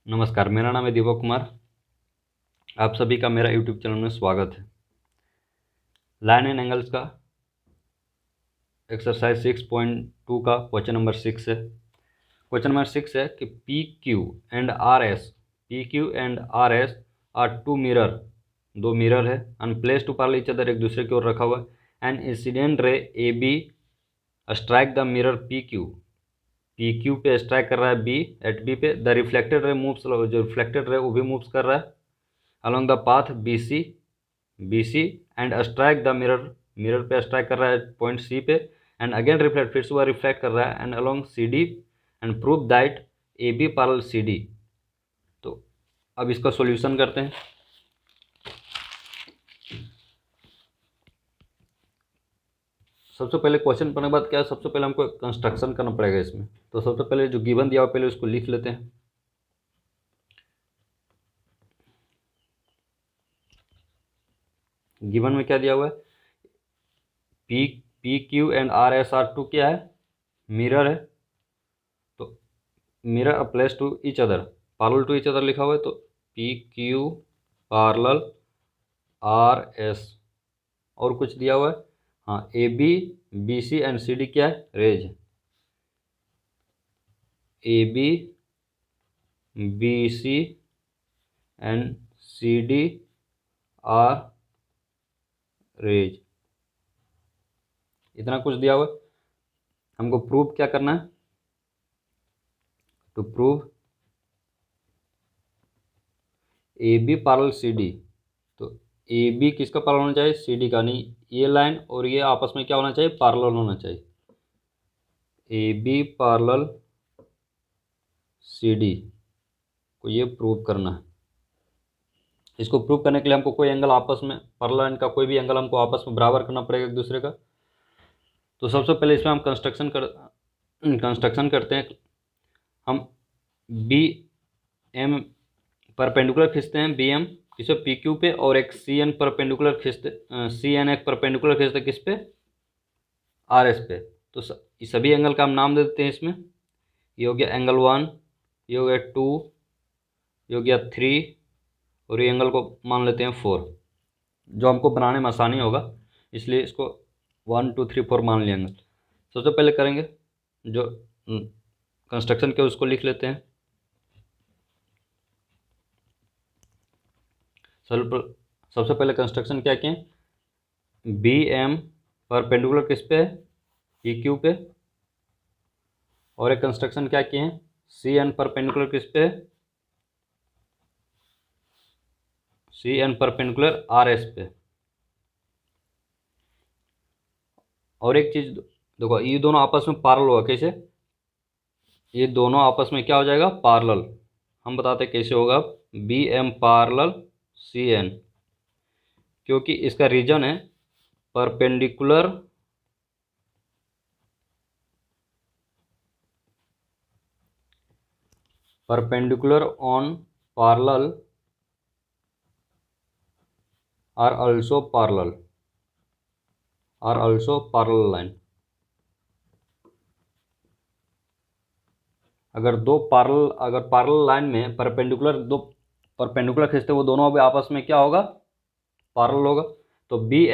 नमस्कार, मेरा नाम है दीपक कुमार। आप सभी का मेरा यूट्यूब चैनल में स्वागत है। लाइन एंड एंगल्स का एक्सरसाइज 6.2 का क्वेश्चन नंबर 6 है। क्वेश्चन नंबर 6 है कि P Q and R S are two mirror, दो मिरर है, and place to parallel each other, एक दूसरे की ओर रखा हुआ है। And incident ray A B strike the mirror P Q पे स्ट्राइक कर रहा है बी एट बी पे। द रिफ्लेक्टेड रे मूव्स, जो रिफ्लेक्टेड रे वो भी मूव्स कर रहा है along the path B C and strike the mirror पे स्ट्राइक कर रहा है पॉइंट सी पे, एंड अगेन रिफ्लेक्ट, फिर से वह रिफ्लेक्ट कर रहा है, and along C D, and prove that A B parallel C D. तो अब इसका सॉल्यूशन करते हैं। सबसे पहले क्वेश्चन पढ़ने के बाद क्या है, सबसे पहले हमको कंस्ट्रक्शन करना पड़ेगा इसमें। तो सबसे पहले जो गिवन दिया हुआ पहले उसको लिख लेते हैं। गिवन में क्या दिया हुआ है, P Q and R S are two क्या है, मिरर है। तो mirror place to each other, parallel to each other लिखा हुआ है, तो P Q parallel R S, और कुछ दिया हुआ है, हाँ, A B B C and C D क्या है, रेज है। A B B C and C D are rays, इतना कुछ दिया हुआ है। हमको प्रूव क्या करना है, to prove A B parallel C D. तो ए बी किसका पैरेलल होना चाहिए, सी डी का, नहीं ये लाइन और ये आपस में क्या होना चाहिए, पैरेलल होना चाहिए। A B parallel C D को ये प्रूव करना है। इसको प्रूव करने के लिए हमको कोई एंगल आपस में, पैरेलल लाइन का कोई भी एंगल हमको आपस में बराबर करना पड़ेगा एक दूसरे का। तो सबसे पहले इसमें हम कंस्ट्रक्शन करते हैं। हम बी एम परपेंडिकुलर खींचते हैं, बी एम किसे, पी क्यू पे, और एक सी एन परपेंडिकुलर खींचते, सी एन एक परपेंडिकुलर खींचते किस पे, आर एस पे। तो इस सभी एंगल का हम नाम दे देते हैं इसमें। ये हो गया एंगल 1, ये हो गया 2, ये हो गया 3, और ये एंगल को मान लेते हैं 4, जो हमको बनाने में आसानी होगा, इसलिए इसको 1 2 3 4 मान लिया एंगल। सबसे पहले करेंगे जो कंस्ट्रक्शन के उसको लिख लेते हैं। सबसे पहले कंस्ट्रक्शन क्या किए, बी एम परपेंडिकुलर किस पे है, पी क्यू पे, और एक कंस्ट्रक्शन क्या किए हैं, सी एन परपेंडिकुलर किस पे है, C N perpendicular R S पे। और एक चीज देखो, ये दोनों आपस में पैरेलल होगा, कैसे, ये दोनों आपस में क्या हो जाएगा, पैरेलल। हम बताते कैसे होगा, B M parallel C N, क्योंकि इसका रीजन है perpendicular on parallel are also parallel line. अगर पैरेलल लाइन में दो परपेंडिकुलर खींचते, वो दोनों भी आपस में क्या होगा, पैरेलल होगा। तो बी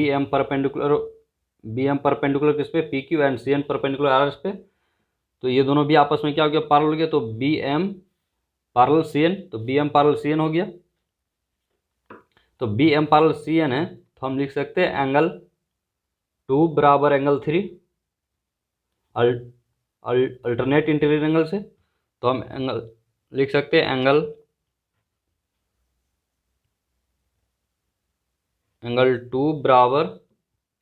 एम परपेंडिकुलर किस पे, P Q, and C N perpendicular R S पे। तो ये दोनों भी आपस में क्या हो गया, पैरेलल हो गया। तो B M parallel C N, तो B M parallel C N हो गया। तो B M parallel C N है, तो हम लिख सकते हैं एंगल 2 बराबर एंगल 3, अल्टरनेट इंटीरियर एंगल से। तो हम एंगल लिख सकते हैं एंगल 2 बराबर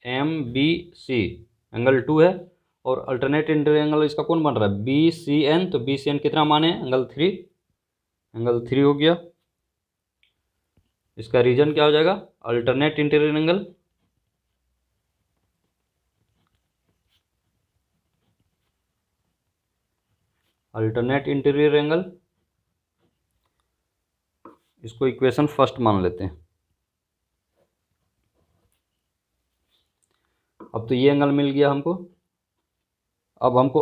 एम बी सी, एंगल 2 है, और अल्टरनेट इंटीरियर एंगल इसका कौन बन रहा है, बी सी एन। तो बी सी एन कितना माने, एंगल 3 हो गया। इसका रीजन क्या हो जाएगा, अल्टरनेट इंटीरियर एंगल। इसको इक्वेशन फर्स्ट मान लेते हैं। अब तो ये एंगल मिल गया हमको। अब हमको,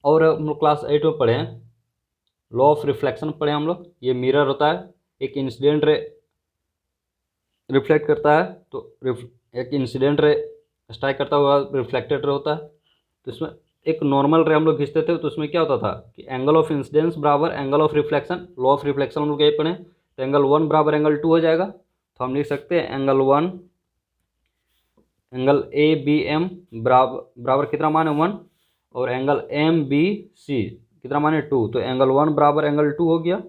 और हम लोग क्लास 8 में पढ़े हैं लॉ ऑफ रिफ्लेक्शन पढ़े हम लोग। ये मिरर होता है, एक इंसिडेंट रे रिफ्लेक्ट करता है, तो एक इंसिडेंट रे स्ट्राइक करता हुआ रिफ्लेक्टेड रे होता है। तो इसमें एक नॉर्मल रे हम लोग खींचते थे, तो उसमें क्या होता था कि एंगल ऑफ इंसिडेंस बराबर angle of reflection, law of reflection हम लोग यही पढ़े, तो एंगल 1 बराबर एंगल 2 हो जाएगा। तो हम लिख सकते हैं angle 1, angle A B M बराबर कितना मान है 1, और एंगल एम बी सी कितना मान है 2, तो एंगल 1 बराबर एंगल 2 हो गया।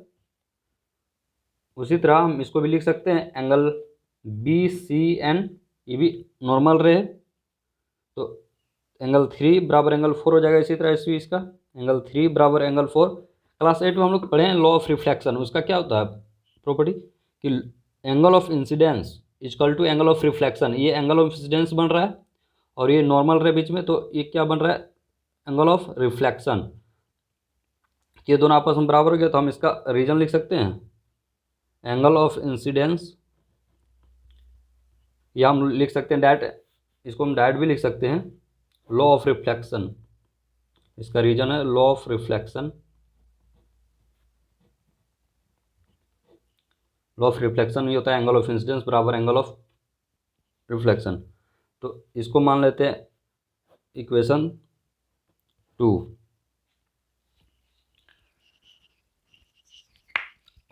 उसी तरह हम इसको भी लिख सकते हैं एंगल बी सी एन, ये भी नॉर्मल रे है, तो एंगल 3 बराबर एंगल 4 हो जाएगा। इसी तरह इसी इसका एंगल 3 बराबर एंगल 4। क्लास 8 में हम लोग पढ़े हैं लॉ ऑफ रिफ्लेक्शन, उसका क्या होता है प्रॉपर्टी कि angle of incidence equal to angle of reflection. ये एंगल ऑफ इंसिडेंस बन रहा है और ये नॉर्मल रे बीच में, तो ये क्या बन रहा है एंगल ऑफ रिफ्लेक्शन। ये दोनों आपस में बराबर हो गया, तो हम इसका रीजन लिख सकते हैं एंगल ऑफ इंसिडेंस, या हम लिख सकते हैं डैट, इसको हम डैट भी लिख सकते हैं लॉ ऑफ रिफ्लेक्शन। इसका रीजन है law of reflection. Law of reflection ये होता है एंगल ऑफ इंसिडेंस बराबर एंगल ऑफ रिफ्लेक्शन। तो इसको मान लेते हैं इक्वेशन 2।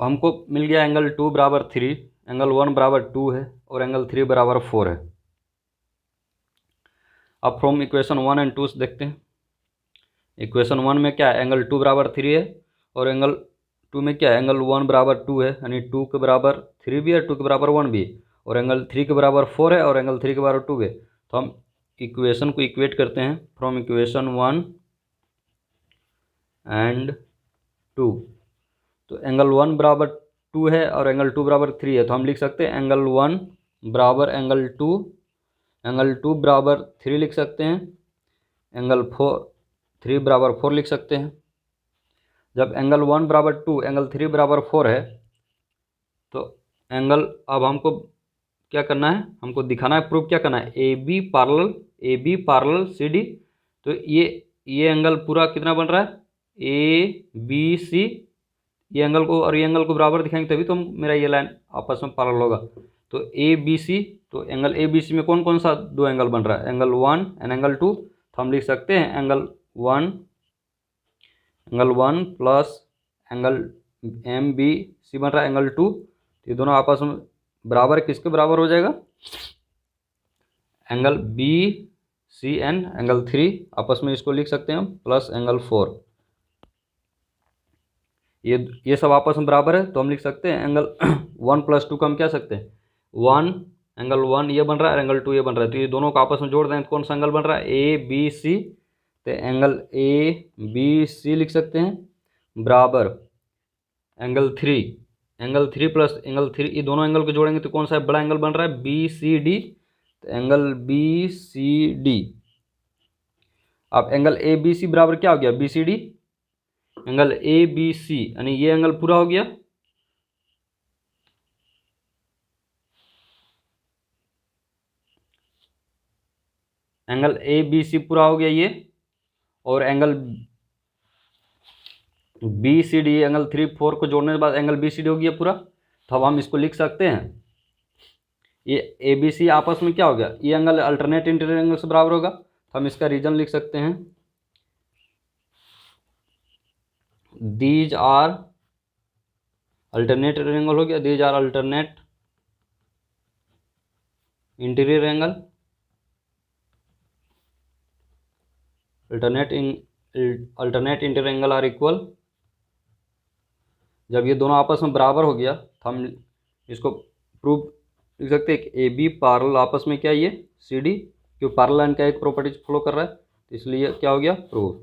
हमको मिल गया एंगल 2 बराबर 3, एंगल 1 बराबर 2 है और एंगल 3 बराबर 4 है। अब फ्रॉम इक्वेशन 1 एंड 2 से देखते हैं। इक्वेशन 1 में क्या है एंगल 2 बराबर 3 है, और एंगल 2 में क्या है एंगल 1 बराबर 2 है, यानी 2 के बराबर 3 भी है, 2 के बराबर 1 भी है, और एंगल 3 के बराबर 4 है, और एंगल 3 के बराबर 2 है। तो हम इक्वेशन को इक्वेट करते हैं फ्रॉम इक्वेशन 1 एंड 2। तो एंगल 1 बराबर 2 है और एंगल 2 बराबर 3 है, तो हम लिख सकते हैं एंगल 1 बराबर एंगल 2, एंगल 2 बराबर 3 लिख सकते हैं, एंगल 3 बराबर 4 लिख सकते हैं। जब एंगल 1 बराबर 2 एंगल 3 बराबर 4 है, तो एंगल अब हमको क्या करना है, हमको दिखाना है, प्रूफ क्या करना है A B parallel C D. तो ये एंगल पूरा कितना बन रहा है ए बी सी, ये एंगल को और ये एंगल को बराबर दिखाएंगे तभी तो मेरा ये लाइन आपस में पैरेलल होगा। तो ए बी सी, तो एंगल ए बी सी में कौन कौन सा दो एंगल बन रहा है एंगल 1 एंड एंगल 2। तो हम लिख सकते हैं angle 1 plus angle M B C बन रहा है एंगल 2। ये दोनों आपस में बराबर किसके बराबर हो जाएगा angle B C N angle 3, आपस में इसको लिख सकते हैं हम प्लस एंगल 4। ये सब आपस में बराबर है, तो हम लिख सकते हैं एंगल 1 प्लस 2 का हम क्या सकते हैं 1, एंगल 1 ये बन रहा है, एंगल 2 ये बन रहा है, तो ये दोनों को आपस में जोड़ दें तो कौन सा एंगल बन रहा है ए बी सी। तो एंगल ए बी सी लिख सकते हैं बराबर एंगल 3 प्लस एंगल 3, ये दोनों एंगल को जोड़ेंगे तो कौन सा बड़ा एंगल बन रहा है बी सी डी। तो एंगल बी सी डी, अब एंगल ए बी सी बराबर क्या हो गया B C D, angle A B C यानी ये एंगल पूरा हो गया, एंगल ए बी सी पूरा हो गया ये, और angle B C D angle 3 4 को जोड़ने के बाद एंगल बी सी डी हो गया पूरा। तो अब हम इसको लिख सकते हैं ये ए बी सी आपस में क्या हो गया, ये एंगल अल्टरनेट इंटीरियर एंगल से बराबर होगा। तो हम इसका रीजन लिख सकते हैं दीज आर अल्टरनेट एंगल हो गया, these are alternate interior angle, alternate interior angle are equal. जब ये दोनों आपस में बराबर हो गया तो हम इसको प्रूफ लिख सकते हैं कि ए बी पैरेलल आपस में क्या ये सी डी, क्यों पैरेलल लाइन का एक प्रॉपर्टी फॉलो कर रहा है, तो इसलिए क्या हो गया प्रूफ।